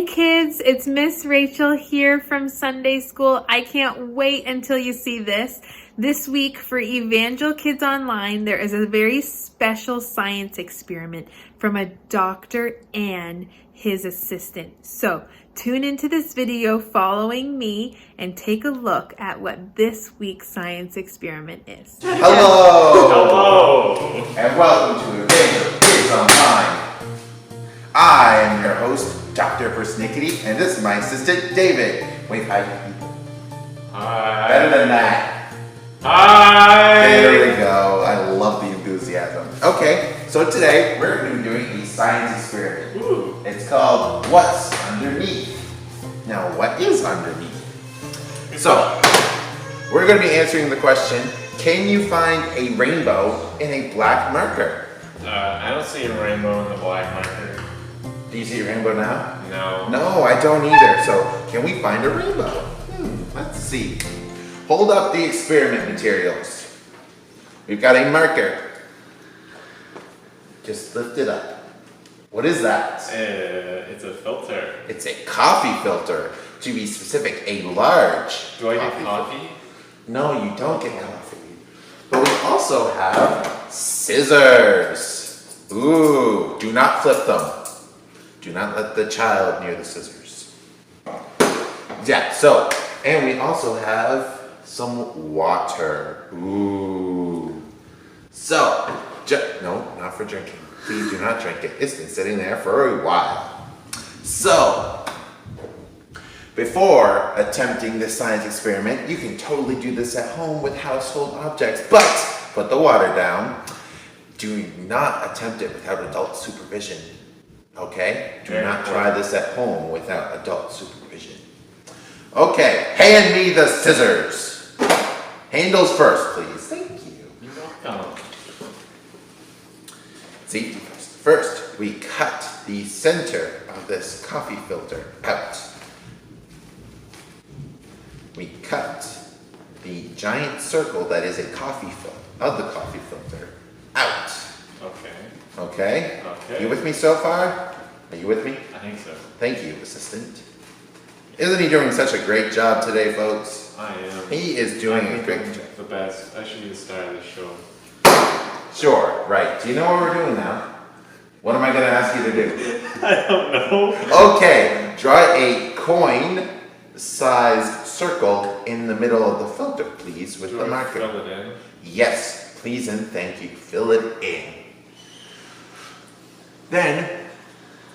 Hey kids, it's Miss Rachel here from Sunday School. I can't wait until you see this. This week for Evangel Kids Online, there is a very special science experiment from a doctor and his assistant. So tune into this video following me and take a look at what this week's science experiment is. Hello! Hello! And welcome to Evangel Kids Online. I am your host, Dr. Persnickety, and this is my assistant, David. Wave hi to people. Hi. Better than that. Hi. There we go. I love the enthusiasm. Okay, so today we're going to be doing a science experiment. Ooh. It's called What's Underneath? Now, what is underneath? So, we're going to be answering the question, can you find a rainbow in a black marker? I don't see a rainbow in the black marker. Do you see a rainbow now? No. No, I don't either. So, can we find a rainbow? Let's see. Hold up the experiment materials. We've got a marker. Just lift it up. What is that? It's a filter. It's a coffee filter. To be specific, a large. Do I get coffee? No, you don't get coffee. But we also have scissors. Ooh, do not flip them. Do not let the child near the scissors. Yeah, so, and we also have some water. Ooh. So, no, not for drinking. Please do not drink it. It's been sitting there for a while. So, before attempting this science experiment, you can totally do this at home with household objects, but put the water down. Do not attempt it without adult supervision. Okay? Do not try this at home without adult supervision. Okay, hand me the scissors. Handles first, please. Thank you. You're welcome. See, first we cut the center of this coffee filter out. We cut the giant circle that is a coffee filter of the coffee filter out. Okay. Okay? Okay. You with me so far? Are you with me? I think so. Thank you, assistant. Isn't he doing such a great job today, folks? I am. He is doing a great job. The best. I should be the star of the show. Sure, right. Do you know what we're doing now? What am I going to ask you to do? I don't know. Okay, draw a coin-sized circle in the middle of the filter, please, with the marker. Fill it in? Yes, please and thank you. Fill it in. Then,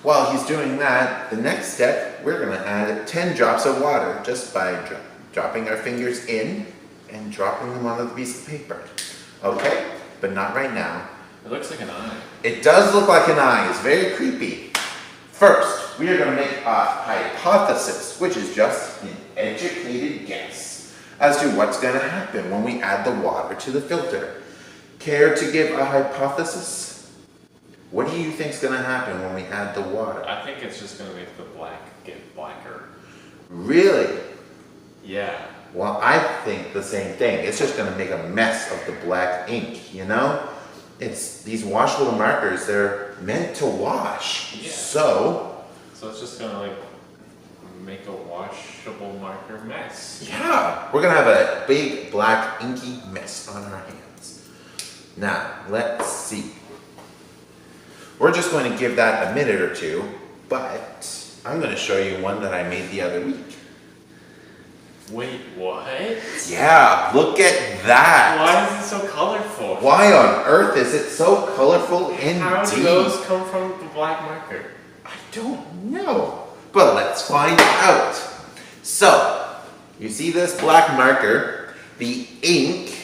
while he's doing that, the next step, we're going to add 10 drops of water just by dropping our fingers in and dropping them onto the piece of paper. Okay? But not right now. It looks like an eye. It does look like an eye. It's very creepy. First, we are going to make a hypothesis, which is just an educated guess as to what's going to happen when we add the water to the filter. Care to give a hypothesis? What do you think is going to happen when we add the water? I think it's just going to make the black get blacker. Really? Yeah. Well, I think the same thing. It's just going to make a mess of the black ink, you know? It's these washable markers, they're meant to wash. Yeah. So it's just going to like make a washable marker mess. yeah, we're going to have a big black inky mess on our hands. Now, let's see. We're just going to give that a minute or two, but I'm going to show you one that I made the other week. Wait, what? Yeah, look at that. Why is it so colorful? Why on earth is it so colorful indeed? How do those come from the black marker? I don't know, but let's find out. So, you see this black marker? The ink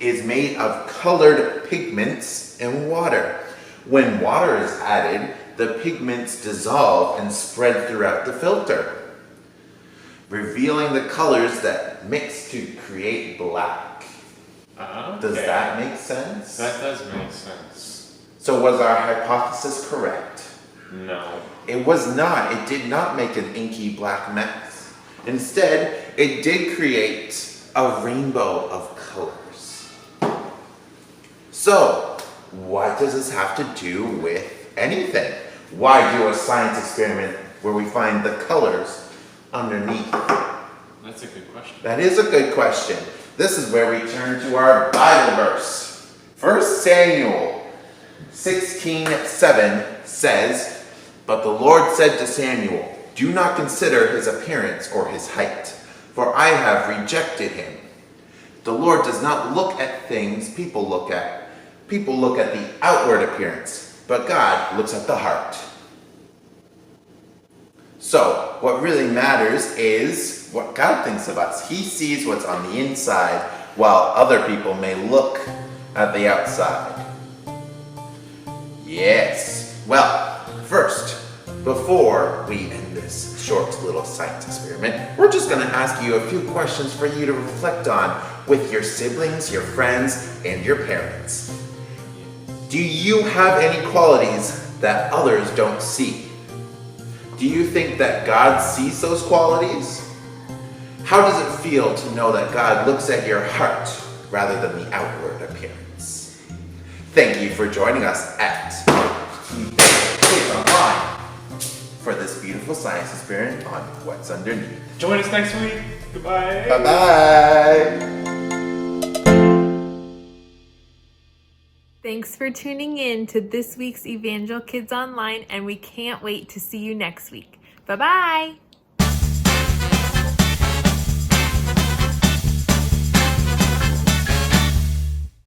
is made of colored pigments and water. When water is added, the pigments dissolve and spread throughout the filter, revealing the colors that mix to create black. Okay. Does that make sense? That does make sense. So was our hypothesis correct? No. It was not. It did not make an inky black mess. Instead, it did create a rainbow of colors. So, what does this have to do with anything? Why do a science experiment where we find the colors underneath? That's a good question. That is a good question. This is where we turn to our Bible verse. 1 Samuel 16:7 says, "But the Lord said to Samuel, 'Do not consider his appearance or his height, for I have rejected him.' The Lord does not look at things people look at. People look at the outward appearance, but God looks at the heart." So, what really matters is what God thinks of us. He sees what's on the inside, while other people may look at the outside. Yes. Well, first, before we end this short little science experiment, we're just going to ask you a few questions for you to reflect on with your siblings, your friends, and your parents. Do you have any qualities that others don't see? Do you think that God sees those qualities? How does it feel to know that God looks at your heart rather than the outward appearance? Thank you for joining us at Kids Online for this beautiful science experiment on what's underneath. Join us next week. Goodbye. Bye-bye. Thanks for tuning in to this week's Evangel Kids Online, and we can't wait to see you next week. Bye-bye.